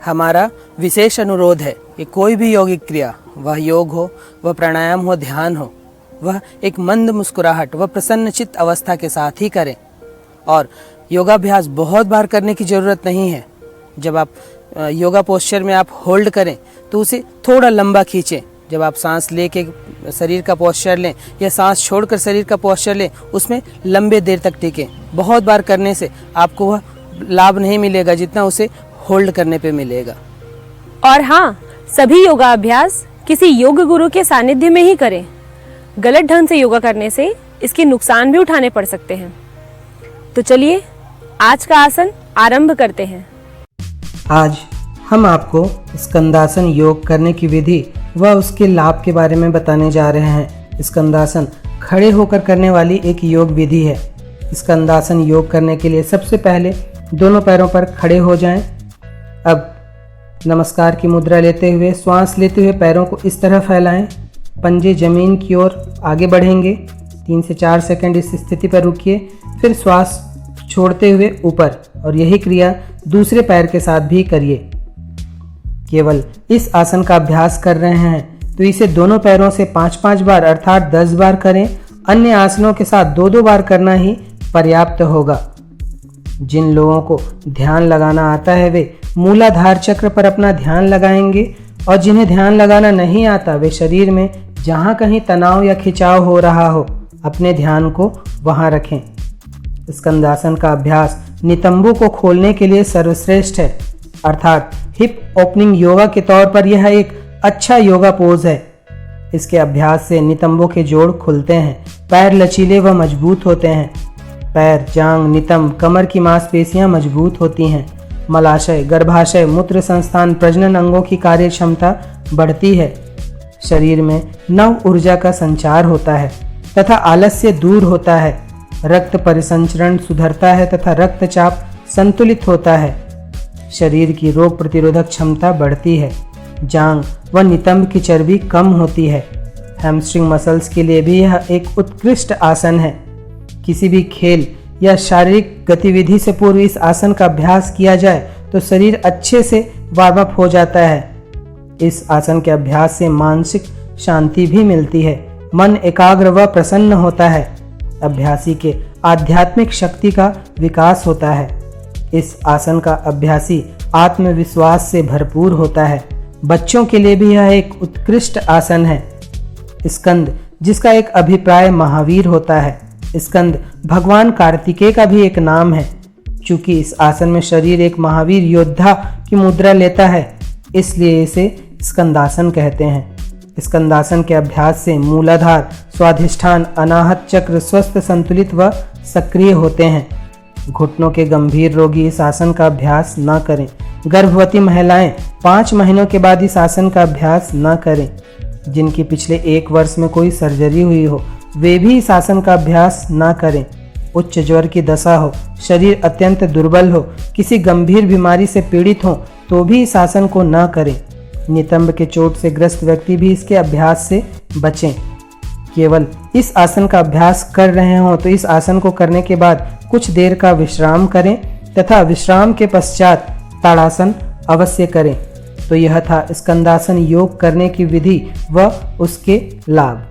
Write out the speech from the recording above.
हमारा विशेष अनुरोध है कि कोई भी यौगिक क्रिया, वह योग हो, वह प्राणायाम हो, ध्यान हो, वह एक मंद मुस्कुराहट व प्रसन्नचित्त अवस्था के साथ ही करें। और योगाभ्यास बहुत बार करने की ज़रूरत नहीं है। जब आप योगा पोस्चर में आप होल्ड करें तो उसे थोड़ा लंबा खींचें। जब आप सांस लेके शरीर का पोस्चर लें या सांस छोड़कर शरीर का पोस्चर लें, उसमें लंबे देर तक टिकें। बहुत बार करने से आपको वह लाभ नहीं मिलेगा जितना उसे होल्ड करने पे मिलेगा। और हाँ, सभी योगा अभ्यास किसी योग गुरु के सानिध्य में ही करें। गलत ढंग से योगा करने से इसके नुकसान भी उठाने पड़ सकते हैं। तो चलिए आज का आसन आरंभ करते हैं। आज हम आपको स्कंदासन योग करने की विधि व उसके लाभ के बारे में बताने जा रहे हैं। स्कंदासन खड़े होकर करने वाली एक योग विधि है। स्कंदासन योग करने के लिए सबसे पहले दोनों पैरों पर खड़े हो जाएं। अब नमस्कार की मुद्रा लेते हुए श्वास लेते हुए पैरों को इस तरह फैलाएं। पंजे जमीन की ओर आगे बढ़ेंगे। 3 से 4 सेकंड इस स्थिति पर रुकिए, फिर श्वास छोड़ते हुए ऊपर, और यही क्रिया दूसरे पैर के साथ भी करिए। केवल इस आसन का अभ्यास कर रहे हैं तो इसे दोनों पैरों से 5-5 बार अर्थात 10 बार करें। अन्य आसनों के साथ 2-2 बार करना ही पर्याप्त होगा। जिन लोगों को ध्यान लगाना आता है वे मूलाधार चक्र पर अपना ध्यान लगाएंगे, और जिन्हें ध्यान लगाना नहीं आता वे शरीर में जहाँ कहीं तनाव या खिंचाव हो रहा हो अपने ध्यान को वहाँ रखें। स्कंदासन का अभ्यास नितंबों को खोलने के लिए सर्वश्रेष्ठ है, अर्थात हिप ओपनिंग योगा के तौर पर यह एक अच्छा योगा पोज है। इसके अभ्यास से नितंबों के जोड़ खुलते हैं, पैर लचीले व मजबूत होते हैं। पैर, जांग, नितंब, कमर की मांसपेशियां मजबूत होती हैं। मलाशय, गर्भाशय, मूत्र संस्थान, प्रजनन अंगों की कार्य क्षमता बढ़ती है। शरीर में नव ऊर्जा का संचार होता है तथा आलस्य दूर होता है। रक्त परिसंचरण सुधरता है तथा रक्तचाप संतुलित होता है। शरीर की रोग प्रतिरोधक क्षमता बढ़ती है। जांग व नितंब की चर्बी कम होती है। हैमस्ट्रिंग मसल्स के लिए भी यह एक उत्कृष्ट आसन है। किसी भी खेल या शारीरिक गतिविधि से पूर्व इस आसन का अभ्यास किया जाए तो शरीर अच्छे से वार्म अप हो जाता है। इस आसन के अभ्यास से मानसिक शांति भी मिलती है, मन एकाग्र व प्रसन्न होता है। अभ्यासी के आध्यात्मिक शक्ति का विकास होता है। इस आसन का अभ्यासी आत्मविश्वास से भरपूर होता है। बच्चों के लिए भी यह एक उत्कृष्ट आसन है। स्कंद, जिसका एक अभिप्राय महावीर होता है। स्कंद भगवान कार्तिकेय का भी एक नाम है। चूंकि इस आसन में शरीर एक महावीर योद्धा की मुद्रा लेता है, इसलिए इसे स्कंदासन कहते हैं। स्कंदासन के अभ्यास से मूलाधार, स्वाधिष्ठान, अनाहत चक्र स्वस्थ, संतुलित व सक्रिय होते हैं। घुटनों के गंभीर रोगी इस आसन का अभ्यास न करें। गर्भवती महिलाएं 5 महीनों के बाद इस आसन का अभ्यास न करें। जिनकी पिछले 1 वर्ष में कोई सर्जरी हुई हो वे भी इस आसन का अभ्यास न करें। उच्च ज्वर की दशा हो, शरीर अत्यंत दुर्बल हो, किसी गंभीर बीमारी से पीड़ित हो तो भी इस आसन को न करें। नितंब के चोट से ग्रस्त व्यक्ति भी इसके अभ्यास से बचें। केवल इस आसन का अभ्यास कर रहे हों तो इस आसन को करने के बाद कुछ देर का विश्राम करें तथा विश्राम के पश्चात ताड़ासन अवश्य करें। तो यह था स्कंदासन योग करने की विधि व उसके लाभ।